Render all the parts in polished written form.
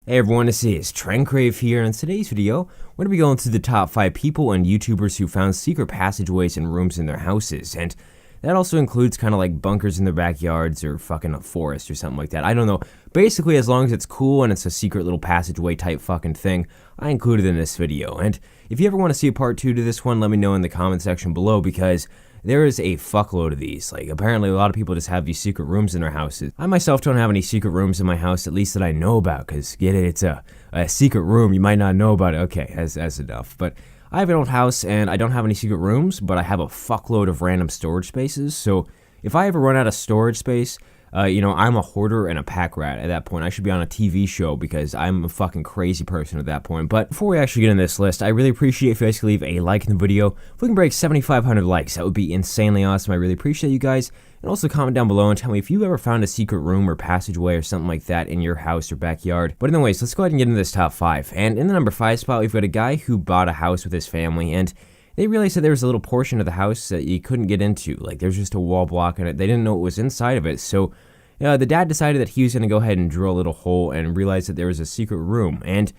Hey everyone, this is Crave here, and in today's video, we're going to be going through the top 5 people and YouTubers who found secret passageways and rooms in their houses, and that also includes kind of like bunkers in their backyards or fucking a forest or something like that. I don't know. Basically, as long as it's cool and it's a secret little passageway type fucking thing, I included in this video. And if you ever want to see a part 2 to this one, let me know in the comment section below, because there is a fuckload of these. Like, apparently a lot of people just have these secret rooms in their houses. I myself don't have any secret rooms in my house, at least that I know about, because, get it, it's a secret room, you might not know about it. Okay, that's enough. But I have an old house, and I don't have any secret rooms, but I have a fuckload of random storage spaces, so if I ever run out of storage space, I'm a hoarder and a pack rat at that point. I should be on a TV show because I'm a fucking crazy person at that point. But before we actually get in this list, I really appreciate if you guys could leave a like in the video. If we can break 7,500 likes, that would be insanely awesome. I really appreciate you guys. And also comment down below and tell me if you've ever found a secret room or passageway or something like that in your house or backyard. But anyways, let's go ahead and get into this top 5. And in the number 5 spot, we've got a guy who bought a house with his family, and they realized that there was a little portion of the house that you couldn't get into. Like, there's just a wall blocking it. They didn't know what was inside of it, so the dad decided that he was going to go ahead and drill a little hole and realized that there was a secret room. And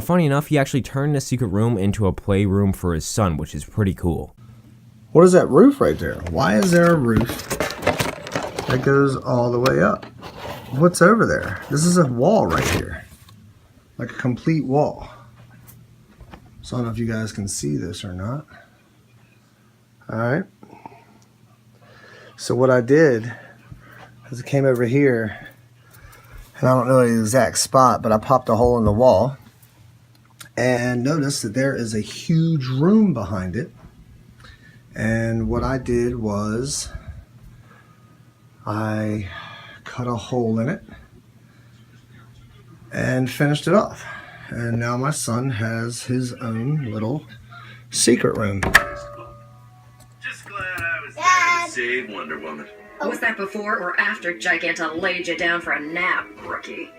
funny enough, he actually turned the secret room into a playroom for his son, which is pretty cool. What is that roof right there? Why is there a roof that goes all the way up? What's over there? This is a wall right here. Like a complete wall. So I don't know if you guys can see this or not. Alright. So what I did is I came over here, and I don't know the exact spot, but I popped a hole in the wall and noticed that there is a huge room behind it. And what I did was I cut a hole in it and finished it off. And now my son has his own little secret room. Just glad I was there to save Wonder Woman. Was that before or after Giganta laid you down for a nap, rookie?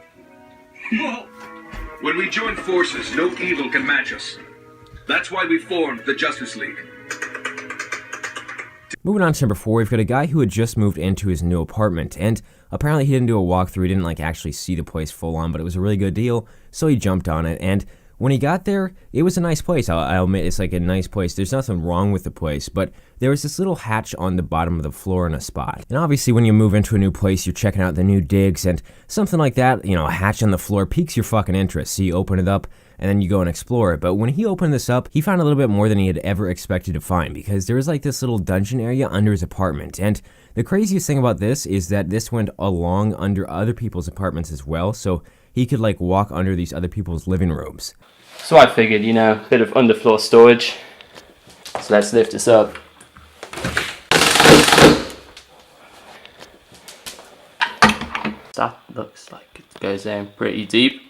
When we join forces, no evil can match us. That's why we formed the Justice League. Moving on to number 4, we've got a guy who had just moved into his new apartment, and apparently he didn't do a walkthrough. He didn't actually see the place full on, but it was a really good deal, so he jumped on it. And when he got there, it was a nice place. I'll admit, it's like a nice place. There's nothing wrong with the place, but there was this little hatch on the bottom of the floor in a spot. And obviously, when you move into a new place, you're checking out the new digs, and something like that, a hatch on the floor piques your fucking interest. So you open it up, and then you go and explore it. But when he opened this up, he found a little bit more than he had ever expected to find, because there was like this little dungeon area under his apartment. And the craziest thing about this is that this went along under other people's apartments as well, so he could walk under these other people's living rooms. So I figured, a bit of underfloor storage. So let's lift this up. That looks like it goes down pretty deep.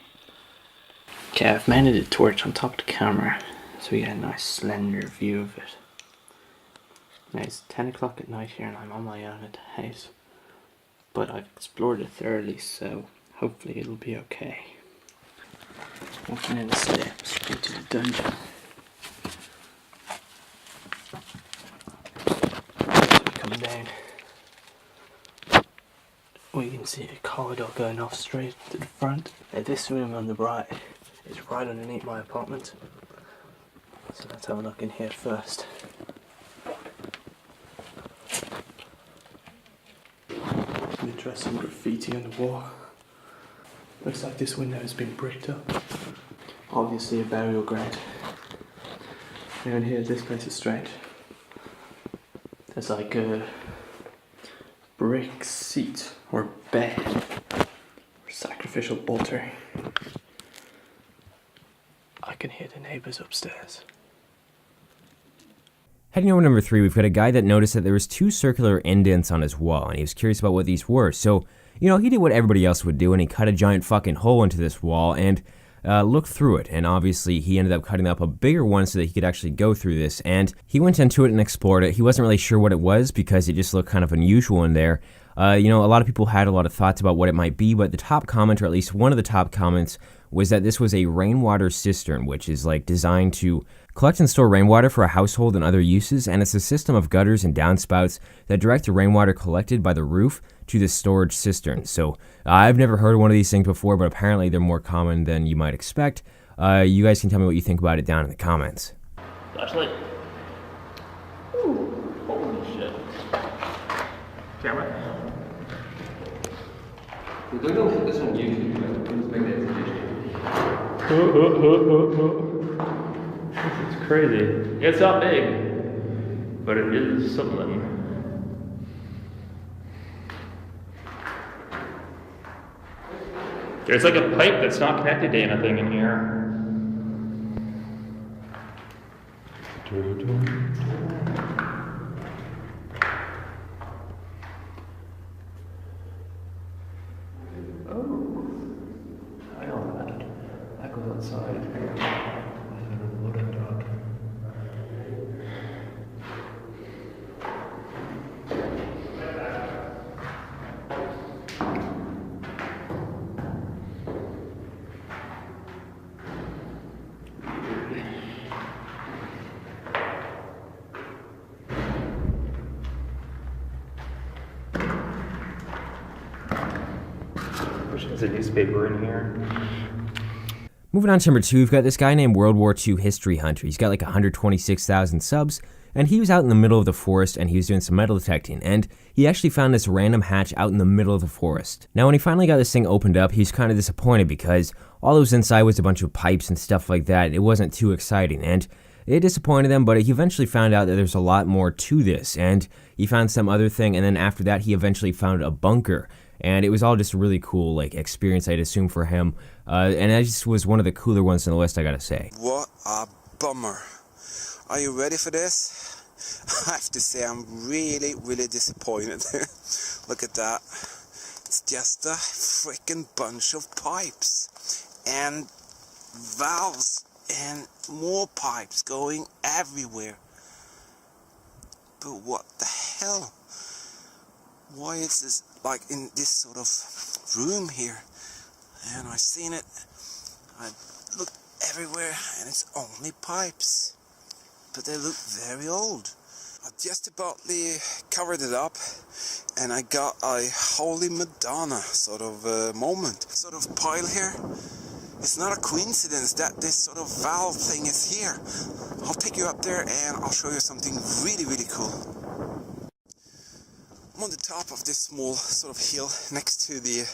Okay, I've mounted a torch on top of the camera so we get a nice slender view of it. Now it's 10 o'clock at night here and I'm on my own at the house. But I've explored it thoroughly, so hopefully it'll be okay. Walking in the steps into the dungeon. Coming down. We can see a corridor going off straight to the front. Now this room on the right is right underneath my apartment. So let's have a look in here first. Some interesting graffiti on the wall. Looks like this window has been bricked up. Obviously a burial ground. Down here, this place is strange. There's like a brick seat or bed or sacrificial altar. I can hear the neighbors upstairs. Heading over to number 3, we've got a guy that noticed that there was 2 circular indents on his wall, and he was curious about what these were. So, he did what everybody else would do, and he cut a giant fucking hole into this wall and looked through it. And obviously, he ended up cutting up a bigger one so that he could actually go through this. And he went into it and explored it. He wasn't really sure what it was because it just looked kind of unusual in there. A lot of people had a lot of thoughts about what it might be, but the top comment, or at least one of the top comments, was that this was a rainwater cistern, which is like designed to collect and store rainwater for a household and other uses, and it's a system of gutters and downspouts that direct the rainwater collected by the roof to the storage cistern. So I've never heard of one of these things before, but apparently they're more common than you might expect. You guys can tell me what you think about it down in the comments. Flashlight. Ooh, holy shit. Camera. We're going to put this on YouTube, right? Let's make that video. It's crazy. It's not big, but it is something. There's like a pipe that's not connected to anything in here. Oh, I know that goes outside. Loading dock. There's a newspaper in here. Moving on to number 2, we've got this guy named World War II History Hunter. He's got like 126,000 subs, and he was out in the middle of the forest and he was doing some metal detecting, and he actually found this random hatch out in the middle of the forest. Now when he finally got this thing opened up, he was kind of disappointed because all that was inside was a bunch of pipes and stuff like that. It wasn't too exciting, and it disappointed him, but he eventually found out that there's a lot more to this, and he found some other thing, and then after that he eventually found a bunker. And it was all just a really cool like experience, I'd assume, for him. And that just was one of the cooler ones on the list, I gotta say. What a bummer. Are you ready for this? I have to say I'm really, really disappointed. Look at that. It's just a freaking bunch of pipes and valves and more pipes going everywhere. But what the hell? Why is this like in this sort of room here? And I've seen it. I looked everywhere and it's only pipes. But they look very old. I just about covered it up and I got a Holy Madonna sort of moment. Sort of pile here. It's not a coincidence that this sort of valve thing is here. I'll take you up there and I'll show you something really, really cool. I'm on the top of this small sort of hill next to the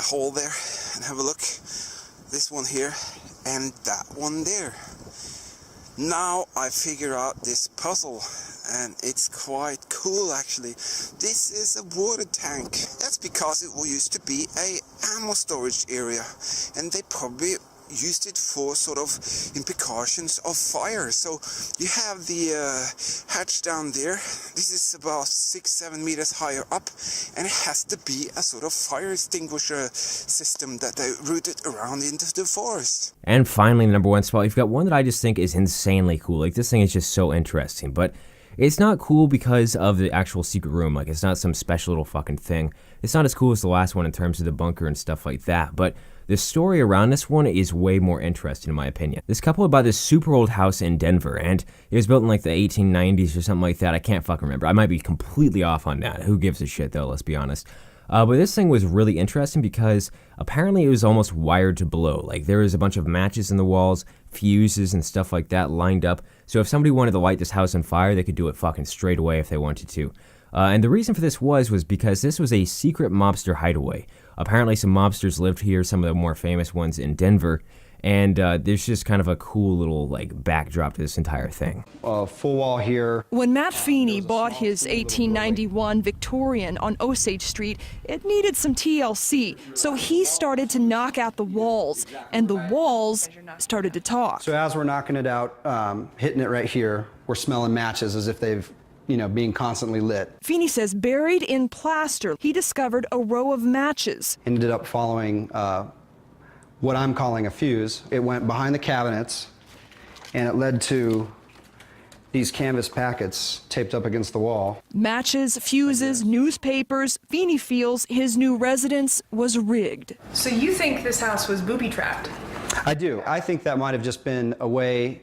hole there, and have a look. This one here and that one there. Now I figure out this puzzle, and it's quite cool actually. This is a water tank. That's because it used to be a ammo storage area, and they probably used it for sort of in precautions of fire. So you have the hatch down there. This is about 6-7 meters higher up, and it has to be a sort of fire extinguisher system that they routed around into the forest. And finally, number 1 spot, you've got one that I just think is insanely cool. Like, this thing is just so interesting, but it's not cool because of the actual secret room. Like, it's not some special little fucking thing. It's not as cool as the last one in terms of the bunker and stuff like that, but the story around this one is way more interesting in my opinion. This couple had bought this super old house in Denver, and it was built in like the 1890s or something like that. I can't fucking remember. I might be completely off on that. Who gives a shit though, let's be honest. But this thing was really interesting because apparently it was almost wired to blow. Like, there was a bunch of matches in the walls, fuses and stuff like that lined up. So if somebody wanted to light this house on fire, they could do it fucking straight away if they wanted to. And the reason for this was because this was a secret mobster hideaway. Apparently some mobsters lived here, some of the more famous ones in Denver, and there's just kind of a cool little like backdrop to this entire thing. Full wall here. When Matt Feeney bought his 1891 Victorian on Osage Street, it needed some TLC, so he started to knock out the walls, and the walls started to talk. So as we're knocking it out, hitting it right here, we're smelling matches as if they've, being constantly lit. Feeney says buried in plaster, he discovered a row of matches. Ended up following what I'm calling a fuse. It went behind the cabinets, and it led to these canvas packets taped up against the wall. Matches, fuses, newspapers. Feeney feels his new residence was rigged. So you think this house was booby-trapped? I do. I think that might have just been a way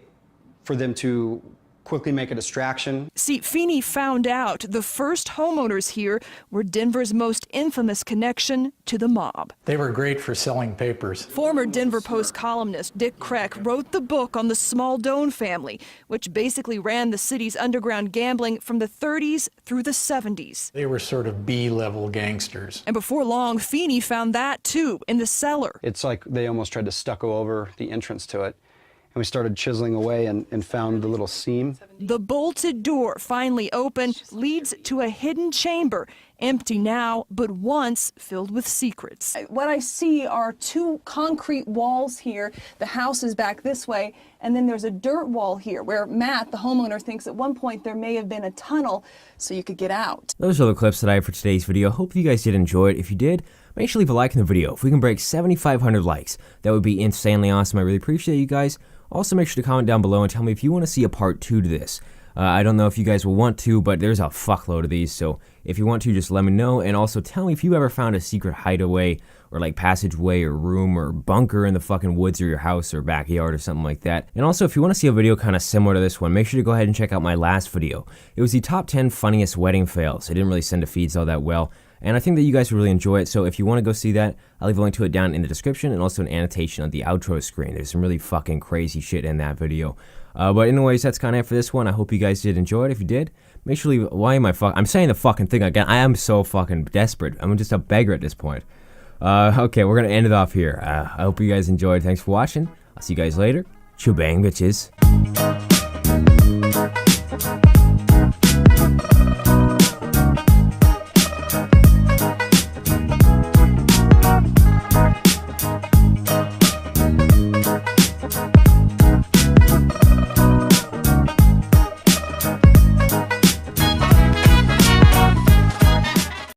for them to quickly make a distraction. See, Feeney found out the first homeowners here were Denver's most infamous connection to the mob. They were great for selling papers. Former Denver Post columnist Dick Kreck wrote the book on the Smaldone family, which basically ran the city's underground gambling from the 30s through the 70s. They were sort of B-level gangsters. And before long, Feeney found that too, in the cellar. It's like they almost tried to stucco over the entrance to it. And we started chiseling away and found the little seam. The bolted door, finally open, leads to a hidden chamber, empty now, but once filled with secrets. What I see are two concrete walls here. The house is back this way, and then there's a dirt wall here where Matt, the homeowner, thinks at one point there may have been a tunnel so you could get out. Those are the clips that I have for today's video. Hope you guys did enjoy it. If you did, make sure to leave a like in the video. If we can break 7,500 likes, that would be insanely awesome. I really appreciate you guys. Also, make sure to comment down below and tell me if you want to see a part 2 to this. I don't know if you guys will want to, but there's a fuckload of these, so if you want to, just let me know. And also tell me if you ever found a secret hideaway or like passageway or room or bunker in the fucking woods or your house or backyard or something like that. And also, if you want to see a video kind of similar to this one, make sure to go ahead and check out my last video. It was the top 10 funniest wedding fails. I didn't really send to feeds all that well, and I think that you guys would really enjoy it. So if you want to go see that, I'll leave a link to it down in the description and also an annotation on the outro screen. There's some really fucking crazy shit in that video. But anyways, that's kind of it for this one. I hope you guys did enjoy it. If you did, make sure to leave. Why am I I'm saying the fucking thing again. I am so fucking desperate. I'm just a beggar at this point. Okay, we're gonna end it off here. I hope you guys enjoyed. Thanks for watching. I'll see you guys later. Shebang, bitches.